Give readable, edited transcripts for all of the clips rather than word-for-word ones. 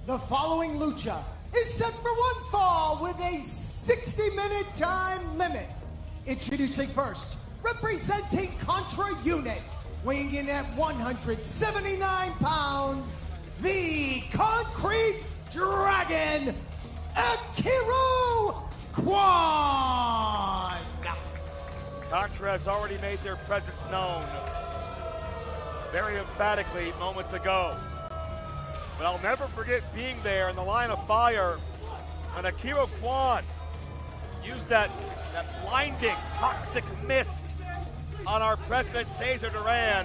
The following lucha is set for one fall with a 60-minute time limit. Introducing first, representing Contra Unit, weighing in at 179 pounds, the Concrete Dragon, Ikuro Kwon. Contra has already made their presence known very emphatically moments ago. But I'll never forget being there in the line of fire when Ikuro Kwon used that blinding, toxic mist on our president, Cesar Duran.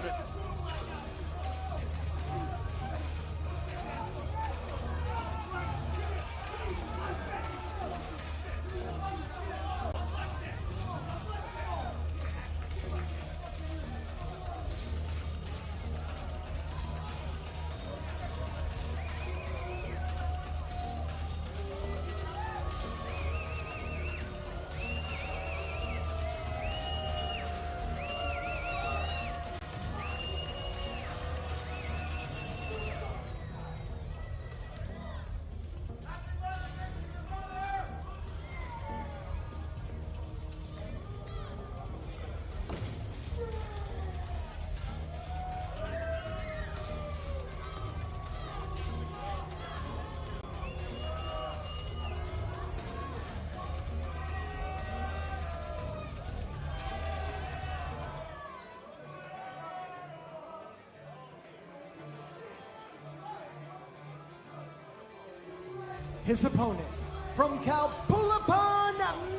His opponent from Calpulapan,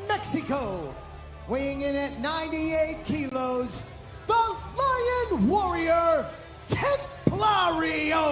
Mexico, weighing in at 98 kilos, the Lion Warrior, Templario.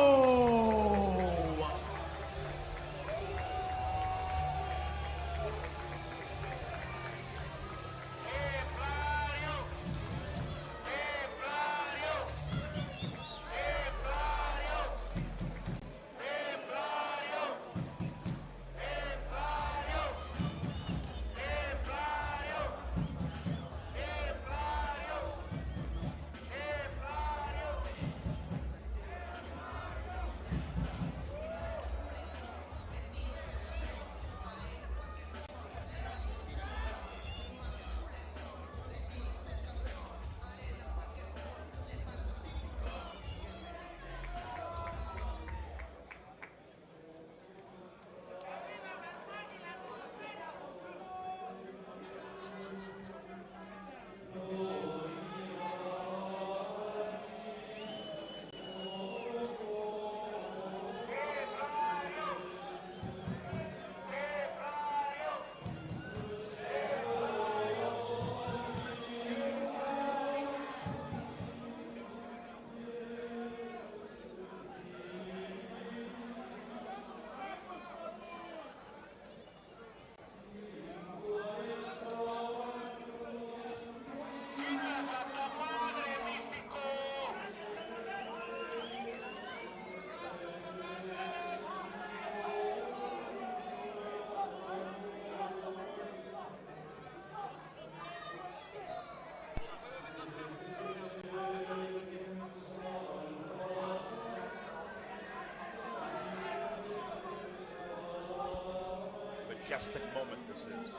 Majestic moment this is.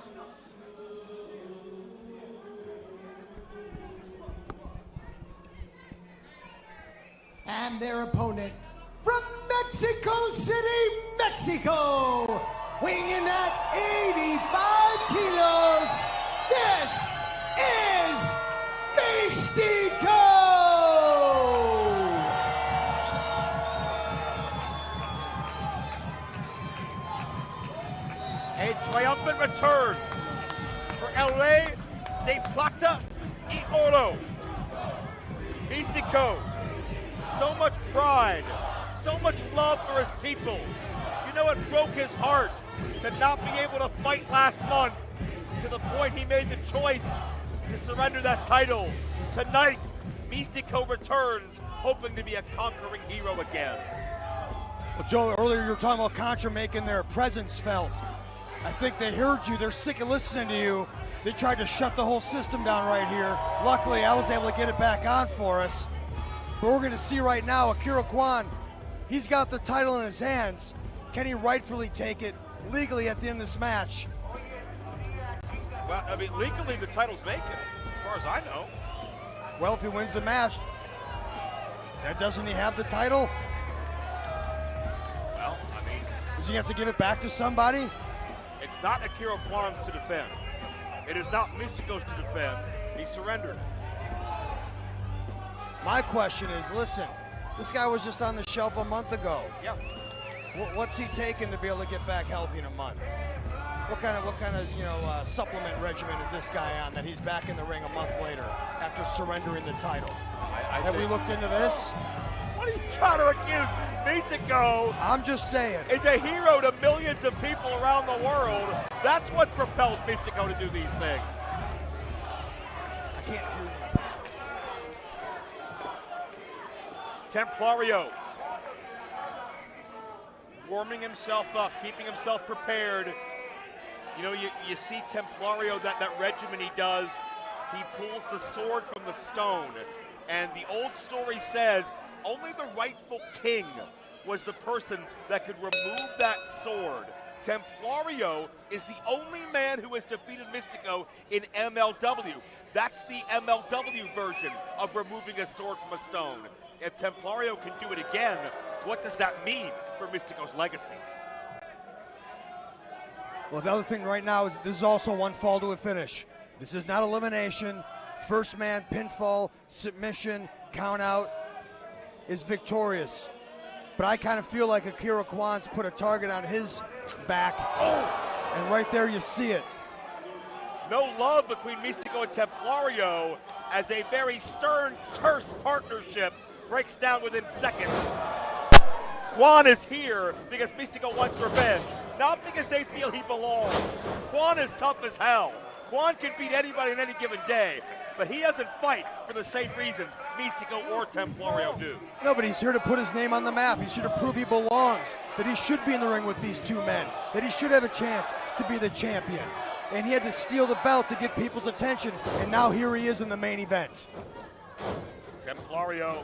And their opponent from Mexico City, Mexico, weighing in at 85 kilos, this is Mistico! A triumphant return for El Rey de Plata y Oro. Mistico, so much pride, so much love for his people. You know, it broke his heart to not be able to fight last month, to the point he made the choice to surrender that title. Tonight, Mistico returns, hoping to be a conquering hero again. Well, Joe, earlier you were talking about Contra making their presence felt. I think they heard you. They're sick of listening to you. They tried to shut the whole system down right here. Luckily, I was able to get it back on for us. But we're going to see right now, Ikuro Kwon, he's got the title in his hands. Can he rightfully take it legally at the end of this match? Well, I mean, legally the title's vacant, as far as I know. Well, if he wins the match, doesn't he have the title? Well, I mean, does he have to give it back to somebody? It's not Ikuro Kwon's to defend. It is not Mistico's to defend. He surrendered. My question is, listen, this guy was just on the shelf a month ago. Yeah. What's he taking to be able to get back healthy in a month? What kind of supplement regimen is this guy on that he's back in the ring a month later after surrendering the title? Have we looked into this? What are you trying to accuse Mistico? I'm just saying. Is a hero to millions of people around the world. That's what propels Mistico to do these things. I can't hear you. Templario warming himself up, keeping himself prepared. You know, you see Templario, that regimen he does. He pulls the sword from the stone. And the old story says only the rightful king was the person that could remove that sword. Templario is the only man who has defeated Mistico in MLW. That's the MLW version of removing a sword from a stone. If Templario can do it again, what does that mean for Mistico's legacy? Well, the other thing right now is this is also one fall to a finish. This is not elimination. First man, pinfall, submission, count out is victorious. But I kind of feel like Ikuro Kwon's put a target on his back. Oh! And right there you see it. No love between Mistico and Templario as a very stern, terse partnership breaks down within seconds. Kwon is here because Mistico wants revenge, not because they feel he belongs. Kwon is tough as hell. Kwon can beat anybody on any given day, but he doesn't fight for the same reasons Mistico or Templario do. No, but he's here to put his name on the map. He's here to prove he belongs, that he should be in the ring with these two men, that he should have a chance to be the champion. And he had to steal the belt to get people's attention, and now here he is in the main event. Templario.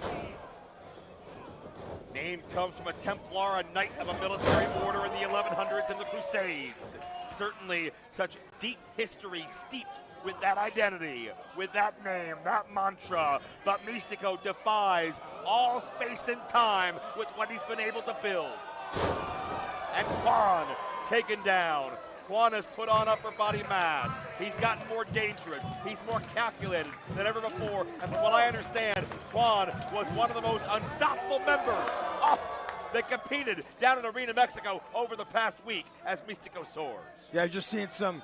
Name comes from a Templar, a knight of a military order in the 1100s and the Crusades. Certainly such deep history steeped with that identity, with that name, that mantra. But Mistico defies all space and time with what he's been able to build. And Kwon taken down. Kwon has put on upper body mass. He's gotten more dangerous. He's more calculated than ever before. And from what I understand, Kwon was one of the most unstoppable members that competed down in Arena, Mexico over the past week as Mistico soars. Yeah, just seeing some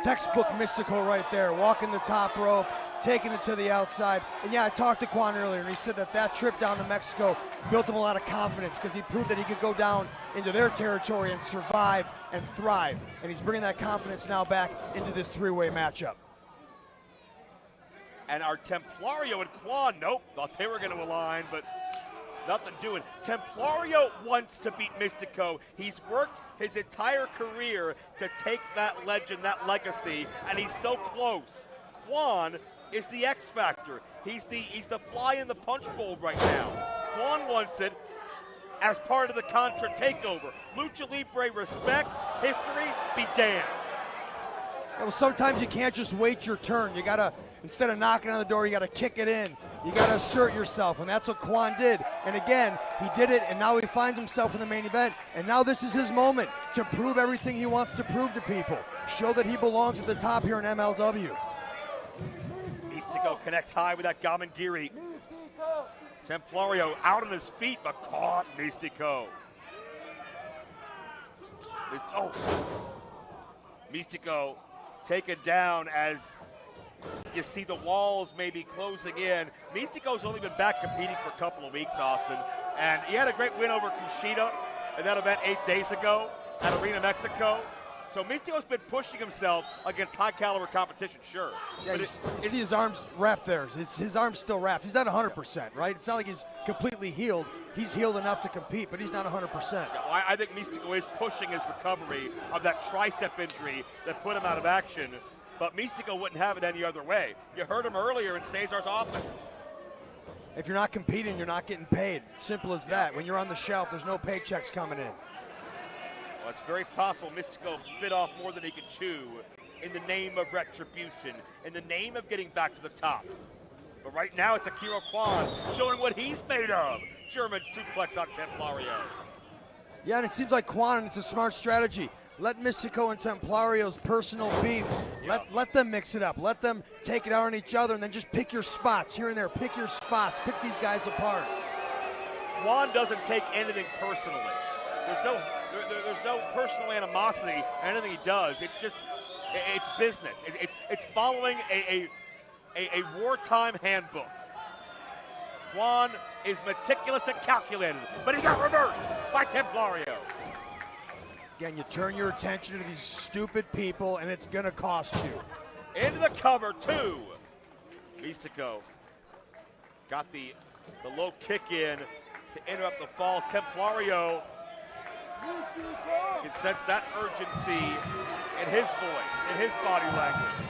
textbook Mistico right there, walking the top rope, taking it to the outside. And yeah, I talked to Kwon earlier, and he said that trip down to Mexico built him a lot of confidence because he proved that he could go down into their territory and survive and thrive. And he's bringing that confidence now back into this three-way matchup. And our Templario and Kwon, nope, thought they were going to align, but nothing doing. Templario wants to beat Mistico. He's worked his entire career to take that legend, that legacy, and he's so close. Kwon is the X factor. He's the fly in the punch bowl right now. Kwon wants it as part of the Contra takeover. Lucha Libre respect, history, be damned. Yeah, well, sometimes you can't just wait your turn. You gotta, instead of knocking on the door, you gotta kick it in. You gotta assert yourself, and that's what Kwon did. And again, he did it, and now he finds himself in the main event. And now this is his moment to prove everything he wants to prove to people. Show that he belongs at the top here in MLW. Mistico connects high with that Gamangiri. Templario out on his feet, but caught Mistico. Mistico taken down as you see the walls maybe closing in. Mistico's only been back competing for a couple of weeks, Austin. And he had a great win over Kushida in that event 8 days ago at Arena, Mexico. So Mistico's been pushing himself against high-caliber competition, sure. Yeah, you see his arms wrapped there. His arm's still wrapped. He's not 100%, right? It's not like he's completely healed. He's healed enough to compete, but he's not 100%. Yeah, well, I think Mistico is pushing his recovery of that tricep injury that put him out of action. But Mistico wouldn't have it any other way. You heard him earlier in Cesar's office. If you're not competing, you're not getting paid. Simple as that. When you're on the shelf, there's no paychecks coming in. Well, it's very possible Mistico bit off more than he could chew in the name of retribution, in the name of getting back to the top. But right now, it's Ikuro Kwon showing what he's made of. German suplex on Templario. Yeah, and it seems like Kwon, it's a smart strategy. Let Mistico and Templario's personal beef, let them mix it up. Let them take it out on each other and then just pick your spots here and there. Pick your spots. Pick these guys apart. Kwon doesn't take anything personally. There's no personal animosity in anything he does. It's just, it's business. It's following a wartime handbook. Kwon is meticulous and calculated, but he got reversed by Templario. Again, you turn your attention to these stupid people, and it's going to cost you. Into the cover, two. Mistico got the low kick in to interrupt the fall. Templario, you can sense that urgency in his voice, in his body language.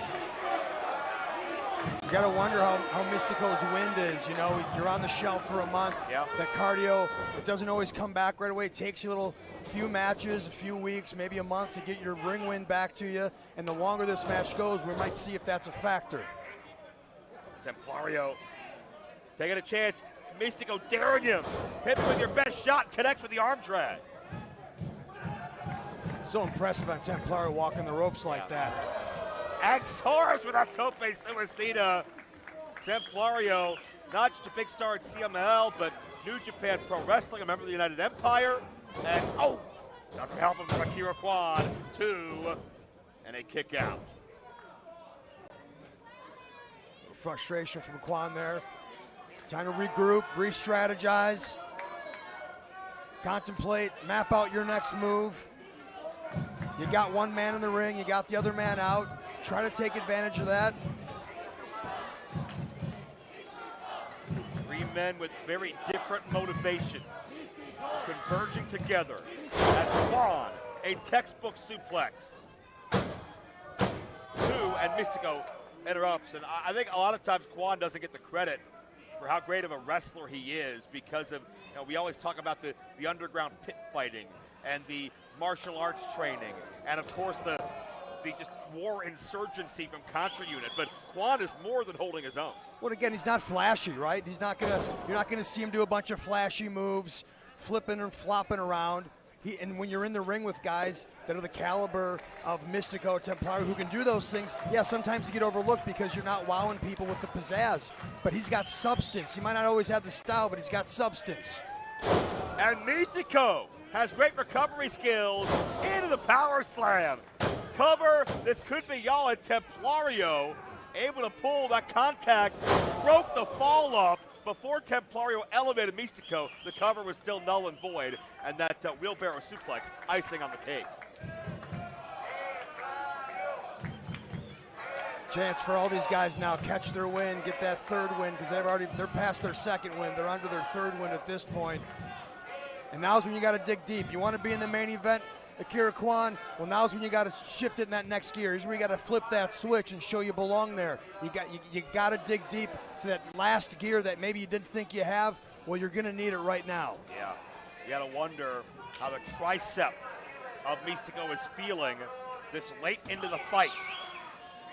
You got to wonder how Mistico's wind is. You know, you're on the shelf for a month. Yeah. That cardio, it doesn't always come back right away. It takes you a few matches, a few weeks, maybe a month to get your ring wind back to you. And the longer this match goes, we might see if that's a factor. Templario taking a chance. Mistico daring him. Hit him with your best shot, connects with the arm drag. So impressive on Templario walking the ropes like that. And soars with a tope suicida. Templario, not just a big star at CML, but New Japan Pro Wrestling, a member of the United Empire. And, doesn't help him from Ikuro Kwon. Two, and a kick out. Frustration from Kwon there. Time to regroup, re-strategize, contemplate, map out your next move. You got one man in the ring, you got the other man out. Try to take advantage of that. Three men with very different motivations converging together as Kwon, a textbook suplex. Two, and Mistico interrupts. And I think a lot of times Kwon doesn't get the credit for how great of a wrestler he is because of, we always talk about the underground pit fighting and the martial arts training, and of course the just war insurgency from Contra Unit. But Kwon is more than holding his own. Well, again, he's not flashy, right? You're not gonna see him do a bunch of flashy moves, flipping and flopping around. And when you're in the ring with guys that are the caliber of Mistico, Templario, who can do those things, yeah, sometimes you get overlooked because you're not wowing people with the pizzazz. But he's got substance. He might not always have the style, but he's got substance. And Mistico has great recovery skills into the power slam. Cover, this could be y'all, and Templario able to pull that contact, broke the fall up. Before Templario elevated Mistico, the cover was still null and void, and that wheelbarrow suplex, icing on the cake. Chance for all these guys now, catch their win, get that third win, because they're past their second win. They're under their third win at this point. And now's when you got to dig deep. You want to be in the main event, Ikuro Kwon? Well, now's when you got to shift it in that next gear. Here's where you got to flip that switch and show you belong there. You got to dig deep to that last gear that maybe you didn't think you have. Well, you're going to need it right now. Yeah, you got to wonder how the tricep of Mistico is feeling this late into the fight.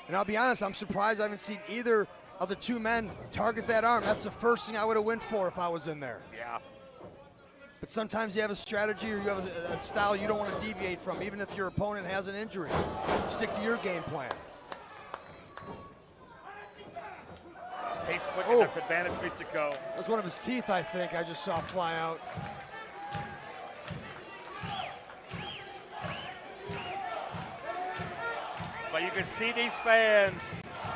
And I'll be honest, I'm surprised I haven't seen either of the two men target that arm. That's the first thing I would have went for if I was in there. Yeah. But sometimes you have a strategy or you have a style you don't want to deviate from, even if your opponent has an injury. Stick to your game plan. Pace quickness, that's advantage Mistico. That's one of his teeth, I think, I just saw fly out. But you can see these fans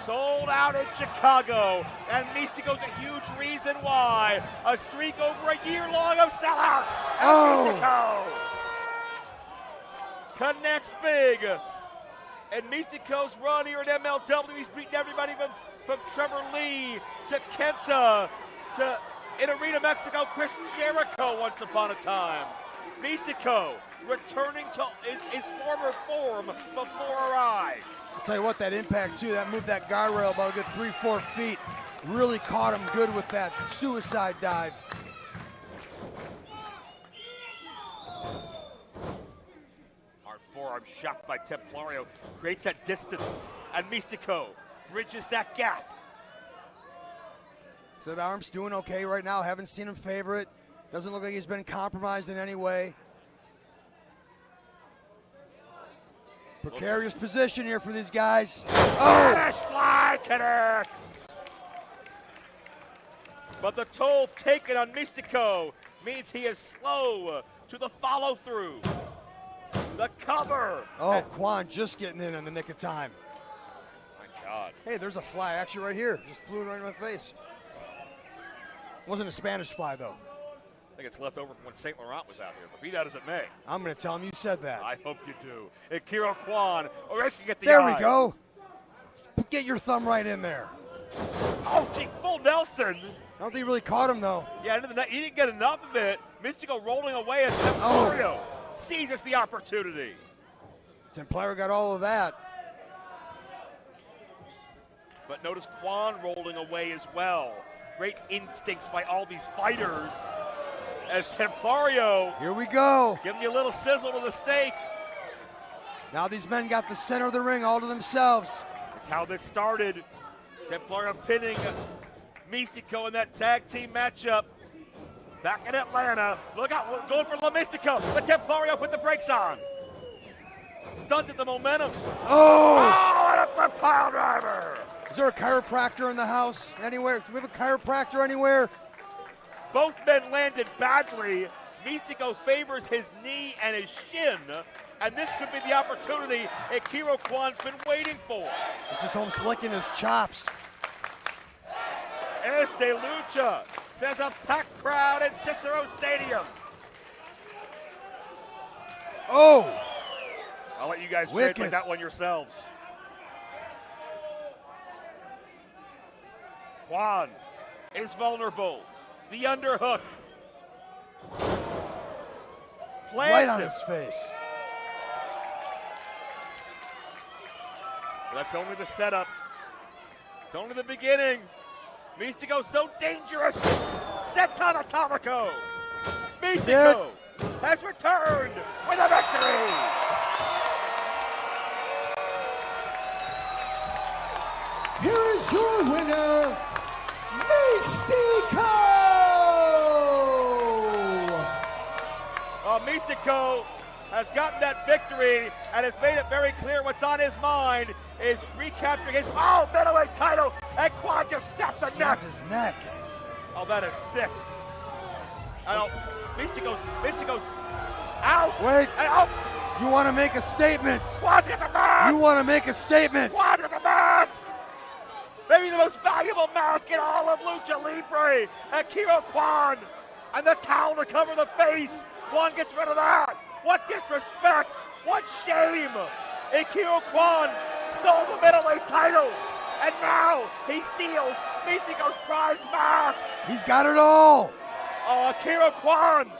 sold out in Chicago, and Mistico's a huge reason why. A streak over a year long of sellouts. And Mistico connects big. And Mistico's run here at MLW, he's beaten everybody from Trevor Lee to Kenta to, in Arena Mexico, Chris Jericho once upon a time. Mistico returning to his former form before our eyes. I'll tell you what, that impact too, that moved that guardrail about a good 3-4 feet. Really caught him good with that suicide dive. Hard forearm shot by Templario creates that distance, and Mistico bridges that gap. So the arm's doing okay right now. Haven't seen him favor it. Doesn't look like he's been compromised in any way. Precarious position here for these guys. Spanish fly connects. But the toll taken on Mistico means he is slow to the follow through. The cover. Oh, Kwon just getting in the nick of time. My God. Hey, there's a fly actually right here. Just flew right in my face. Wasn't a Spanish fly though. I think it's left over from when St. Laurent was out here, but be that as it may. I'm going to tell him you said that. I hope you do. Ikuro Kwon, raking at the There eyes. we go. Get your thumb right in there. Oh, gee, full Nelson. I don't think he really caught him though. Yeah, he didn't get enough of it. Mistico rolling away as Templario seizes the opportunity. Templario got all of that. But notice Kwon rolling away as well. Great instincts by all these fighters. As Templario, here we go. Giving you a little sizzle to the steak. Now these men got the center of the ring all to themselves. That's how this started. Templario pinning Mistico in that tag team matchup back in Atlanta. Look out, we're going for La Mistico, but Templario put the brakes on. Stunted the momentum. Oh! And a flip pile driver. Is there a chiropractor in the house anywhere? Do we have a chiropractor anywhere? Both men landed badly. Mistico favors his knee and his shin, and this could be the opportunity Ikuro Kwon's been waiting for. He's just almost licking his chops. Azteca Lucha says a packed crowd at Cicero Stadium. Oh! I'll let you guys Wicked. translate that one yourselves. Kwon is vulnerable. The underhook. Right on his face. But that's only the setup. It's only the beginning. Mistico so dangerous. Senton Atomico. Mistico has returned with a victory. Here is your winner, Mistico! Mistico has gotten that victory and has made it very clear what's on his mind is recapturing his middleweight title, and Kwon just snapped his neck. Oh, that is sick. Mistico's out. Wait. And, you want to make a statement. Kwon's got the mask. You want to make a statement. Kwon's got the mask. Maybe the most valuable mask in all of Lucha Libre. Ikuro Kwon. And the towel to cover the face. Kwon gets rid of that. What disrespect. What shame. Ikuro Kwon stole the middleweight title. And now he steals Mistico's prize mask. He's got it all. Oh, Ikuro Kwon.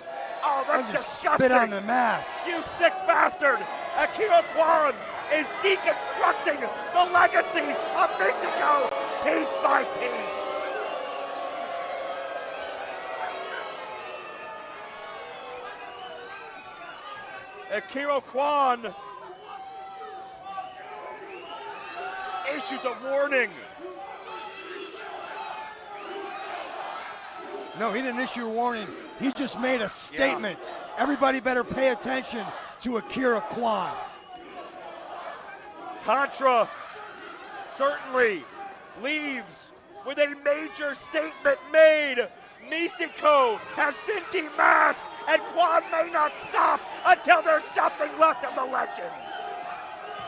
Oh, that's disgusting. Spit on the mask. You sick bastard. Ikuro Kwon is deconstructing the legacy of Mistico piece by piece. Ikuro Kwon issues a warning. No, he didn't issue a warning. He just made a statement. Yeah. Everybody better pay attention to Ikuro Kwon. Contra certainly leaves with a major statement made. Mistico has been demasked, and Kwon may not stop until there's nothing left of the legend.